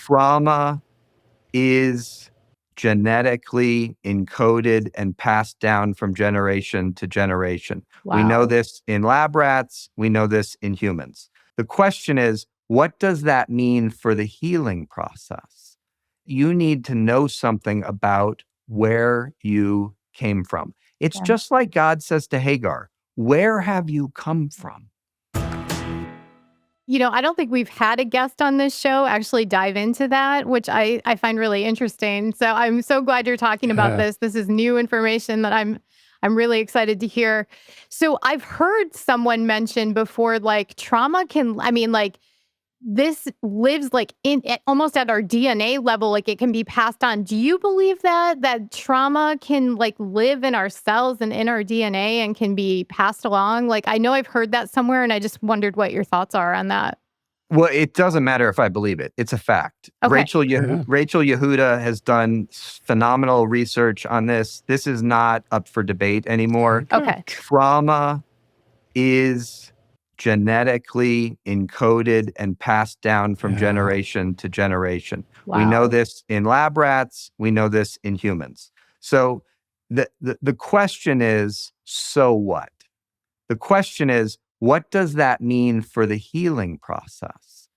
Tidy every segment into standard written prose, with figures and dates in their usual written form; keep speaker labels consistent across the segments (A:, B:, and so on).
A: trauma is genetically encoded and passed down from generation to generation. We know
B: Wow.
A: this in lab rats. We know this in humans. The question is, what does that mean for the healing process? You need to know something about where you came from. It's
B: Yeah.
A: just like God says to Hagar, where have you come from?
B: I don't think we've had a guest on this show actually dive into that, which I find really interesting. So I'm so glad you're talking about
C: Yeah.
B: this. This is new information that I'm really excited to hear. So I've heard someone mention before, like trauma can, like this lives like almost at our DNA level, like it can be passed on. Do you believe that trauma can like live in our cells and in our DNA and can be passed along? Like I know I've heard that somewhere, and I just wondered what your thoughts are on that.
A: Well, it doesn't matter if I believe it. It's a fact.
B: Okay.
A: Rachel Yehuda has done phenomenal research on this. This is not up for debate anymore.
B: Okay.
A: Trauma is genetically encoded and passed down from generation to generation. We know
B: Wow.
A: this in lab rats. We know this in humans. So the question is, so what? The question is, what does that mean for the healing process?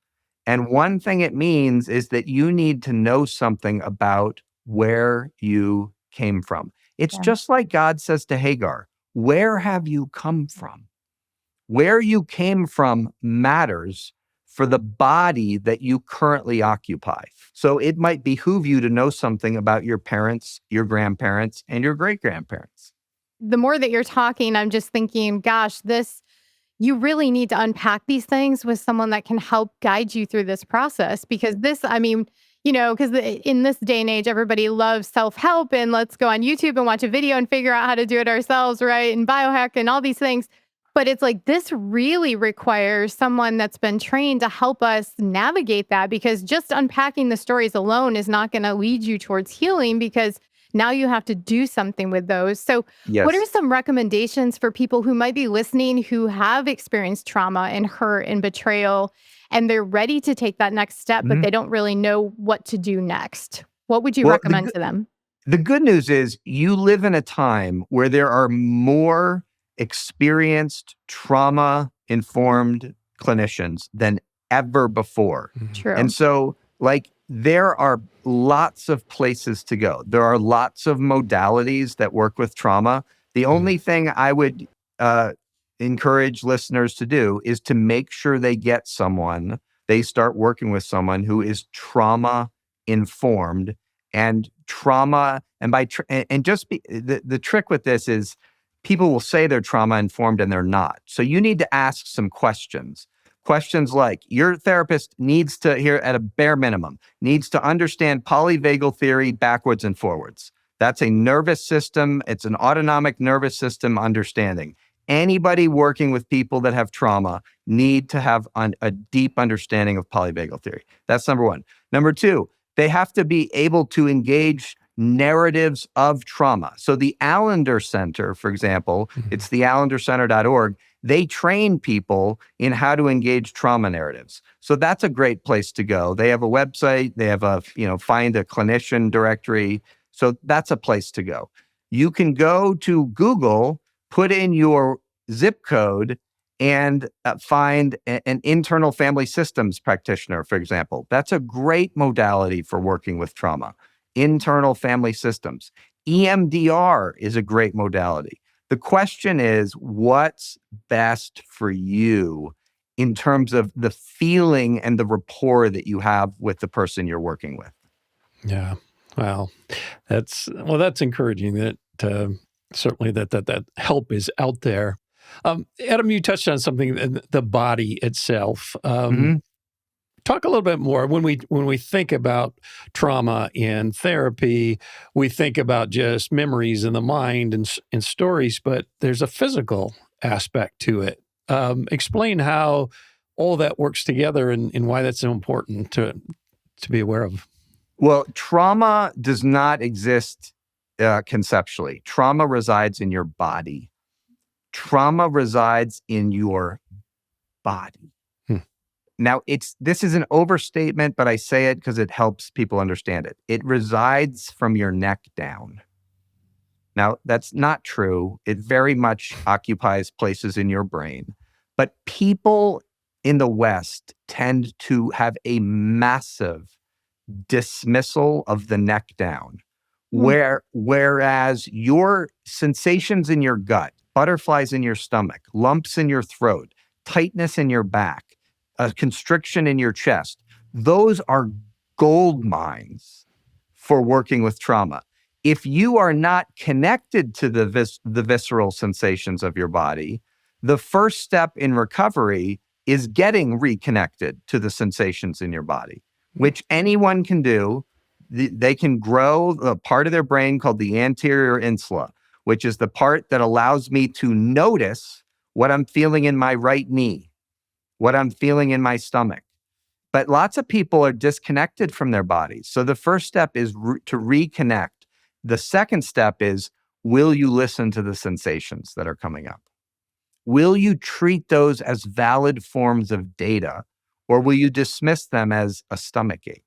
A: And one thing it means is that you need to know something about where you came from. It's
B: Yeah.
A: just like God says to Hagar, where have you come from? Where you came from matters for the body that you currently occupy. So it might behoove you to know something about your parents, your grandparents, and your great-grandparents.
B: The more that you're talking, I'm just thinking, gosh, you really need to unpack these things with someone that can help guide you through this process. Because because in this day and age, everybody loves self-help and let's go on YouTube and watch a video and figure out how to do it ourselves, right? And biohack and all these things. But it's like this really requires someone that's been trained to help us navigate that, because just unpacking the stories alone is not going to lead you towards healing, because now you have to do something with those. So what are
A: Yes.
B: some recommendations for people who might be listening who have experienced trauma and hurt and betrayal, and they're ready to take that next step, but they don't really know what to do next? What would you
A: Well,
B: recommend to them?
A: the good news is you live in a time where there are more experienced trauma-informed clinicians than ever before.
B: True.
A: And so, there are lots of places to go. There are lots of modalities that work with trauma. The only thing I would encourage listeners to do is to make sure they start working with someone who is trauma-informed and trauma. And the trick with this is people will say they're trauma-informed and they're not. So you need to ask some questions. Questions like, your therapist needs to, here at a bare minimum, needs to understand polyvagal theory backwards and forwards. That's a nervous system. It's an autonomic nervous system understanding. Anybody working with people that have trauma need to have a deep understanding of polyvagal theory. That's number one. Number two, they have to be able to engage narratives of trauma. So the Allender Center, for example, it's the allendercenter.org. They train people in how to engage trauma narratives. So that's a great place to go. They have a website. They have find a clinician directory. So that's a place to go. You can go to Google, put in your zip code, and find an internal family systems practitioner, for example. That's a great modality for working with trauma. Internal family systems. EMDR is a great modality. The question is, what's best for you in terms of the feeling and the rapport that you have with the person you're working with?
C: Yeah. Wow. That's encouraging that certainly that help is out there. Adam, you touched on something, the body itself. Talk a little bit more. When we think about trauma in therapy, we think about just memories in the mind and stories, but there's a physical aspect to it. Explain how all that works together and why that's so important to be aware of.
A: Well, trauma does not exist conceptually. Trauma resides in your body. Trauma resides in your body. Now, this is an overstatement, but I say it because it helps people understand it. It resides from your neck down. Now, that's not true. It very much occupies places in your brain. But people in the West tend to have a massive dismissal of the neck down, whereas your sensations in your gut, butterflies in your stomach, lumps in your throat, tightness in your back, a constriction in your chest, those are gold mines for working with trauma. If you are not connected to the visceral sensations of your body, the first step in recovery is getting reconnected to the sensations in your body, which anyone can do. They can grow a part of their brain called the anterior insula, which is the part that allows me to notice what I'm feeling in my right knee, what I'm feeling in my stomach. But lots of people are disconnected from their bodies. So the first step is to reconnect. The second step is, will you listen to the sensations that are coming up? Will you treat those as valid forms of data, or will you dismiss them as a stomach ache?